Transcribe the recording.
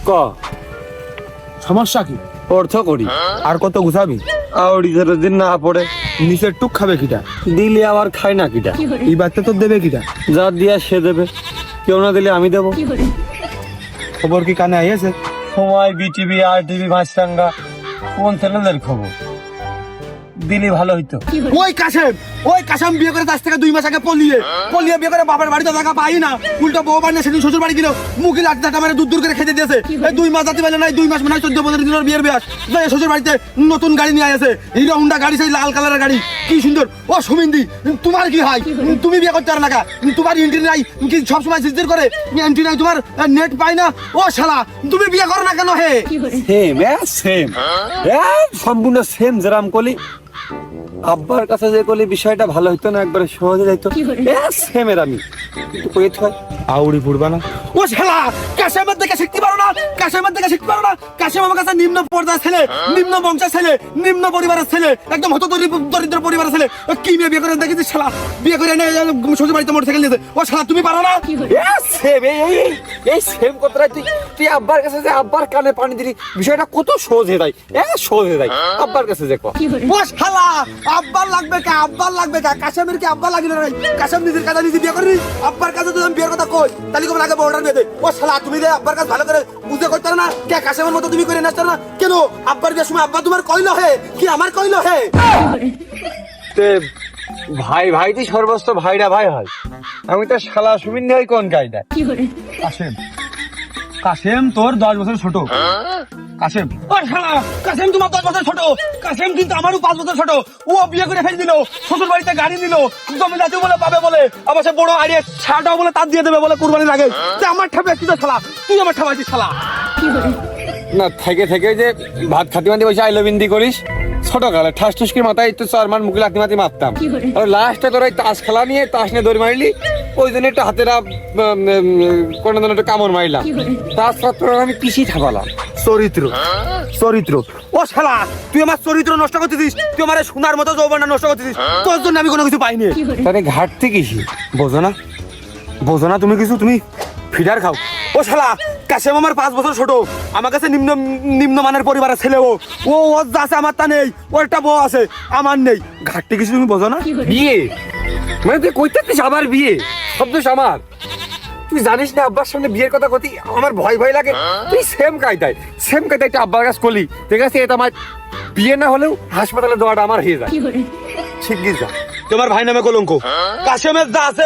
ক সমস্যা কি? অর্থ করি আর কত গুছাবি? আউড়ি ধরে দিন না পড়ে নিচের টুক খাবে কিটা? দিলে আবার খাই না কিটা এই বাচ্চা তো দেবে কিটা? যা দিয়া সে দেবে, কেউ না দিলে আমি দেবো। খবর কি কানে আইছে? সময়, বিটিভি, আর টিভি, মাছরাঙ্গা, কোন চ্যানেলের খবর দিলে ভালো হইতো। ওই কাশেম বিয়ে করে 10 থেকে 2 মাস আগে পলিয়ে বিয়ে করে বাবার বাড়িতে টাকা পাই না, উল্টো বউ বানিয়ে সেদিন শ্বশুর বাড়ি গেল, মুখে লাঠি টাকা মেরে দূর করে খেতে দিয়েছে। এই 2 মাস যাতে পারলে নাই, 2 মাস মানে 14-15 দিনের বিয়ের বয়স। যাই শ্বশুর বাড়িতে নতুন গাড়ি নিয়ে আসে, হিরো হোন্ডা গাড়ি, সেই লাল কালারের গাড়ি, কি সুন্দর। ও সুমিন্দি, তোমার কি হয়? তুমি বিয়ে করতে পারো না কা? তোমার এন্ট্রি নাই কি? সবসময় জিজ্ঞেস করে এন্ট্রি নাই, তোমার নেট পাই না। ও শালা, তুমি বিয়ে করো না কেন হে? সেম সম্পূর্ণ সেম। যেরাম কলি আব্বার কাছে যে কলি বিষয়টা ভালো হইতো না, একবারে সহজে যাইতো। সেমের আমি কিন্তু কইতে হয় আউড়ি ফুড়বা না। ও শালা, কাশেমের দেখে শিখতে পারো না? কাশেমের দেখে শিখতে পারো না? কাশেম আমার কাছে নিম্ন পর্যায়ের ছেলে, নিম্ন বংশের ছেলে, নিম্ন পরিবারের ছেলে, একদম হত দরিদ্র পরিবারের ছেলে। কি মেয়ে বিয়ে করে দেখেছিস শালা? বিয়ে করে এনে শ্বশুর বাড়িতে মোটরসাইকেল নিয়েছে। ও শালা, তুমি পারো না? সেম এই সেম কথাটা তুই আব্বার কাছে যে আব্বার কানে পানি দিলি, বিষয়টা কত সহজ হয়ে যায়। সহজ হয়ে যায় আব্বার কাছে যে কর। ও শালা, আব্বার লাগবে কা? আব্বার লাগবে কা? কাশেমের কি আব্বার লাগিল না? কাশেম নিজের কাছে নিজে বিয়ে করি। আব্বার কাছে যদি আমি বিয়ের কথা কই, তাহলে কোন আগে বড়টার বিয়ে দে। ও শালা, তুমি যে আব্বার কাছে ভালো করে বুঝে করতে না, কে কাশেমের মতো তুমি করে নাচতে না কেন? আব্বার বিয়ের সময় আব্বা তোমার কইলো হে কি আমার কইলো হে? তে ভাই ভাই তুই সর্বস্ত ভাইরা ভাই হয়, আমি তো শালা সুমিন্দি হয় কোন গাইডা। কাশেম, কাশেম তোর 10 বছর ছোট। কাশেম, ও শালা, কাশেম তোমার 10 বছর ছোট। কাশেম কিন্তু আমারও 5 বছর ছোট। ও বিয়ে করে ফেল দিল, শ্বশুর বাড়িতে গাড়ি দিল, জমি জাতি বলে পাবে বলে, আবার সে বড় আড়িয়ে ছাটাও বলে তার দিয়ে দেবে বলে কুরবানির আগে। তুই আমার ঠাবে তুই তো শালা, তুই আমার ঠাবাইছিস শালা। না থেকে থেকে যে ভাত খাতি মাতি বসে আইলবিন্দি করিস, ছোট কালে ঠাস টুসকির মাথায় তো 4 মান মুখে লাতি মাতি মারতাম। আর লাস্টে তোর ওই তাস খেলা নিয়ে তাস নিয়ে দৌড় মারলি, ওই জন্য একটা হাতেরা কোন দিন একটা কামড় মারলাম। তাছাড়া তোর আমি পিছিয়ে থাকালাম। চরিত্র, চরিত্র। ও শালা, তুই আমার চরিত্র নষ্ট করতেছিস, তুই আমার সোনার মতো যৌবনটা নষ্ট করতেছিস। তোর জন্য আমি কোনো কিছু পাইনি। তাহলে ঘাটতি কিসি বোঝো না, বোঝো না তুমি কিছু, তুমি ফিডার খাও। ও শালা, কাশেম আমার 5 বছর ছোট, আমার কাছে নিম্নমানের পরিবারের ছেলে। ও ওর যা আছে আমার তা নেই, ওর একটা বউ আছে আমার নেই। ঘাটতি কিছু তুমি বোঝো না? বিয়ে মানে তুই কইতেছিস আবার বিয়ে শব্দ আমার? তুই জানিস না আব্বার সামনে বিয়ের কথা কতি আমার ভয় ভয় লাগে। তুই সেম কায়দায় একটা আব্বার কাছে করলি, ঠিক আছে? এটা আমার বিয়ে না হলেও হাসপাতালে দেওয়াটা আমার হয়ে যায়। ঠিক যা তোমার ভাই নামে কলঙ্ক। কাশেমের যা আছে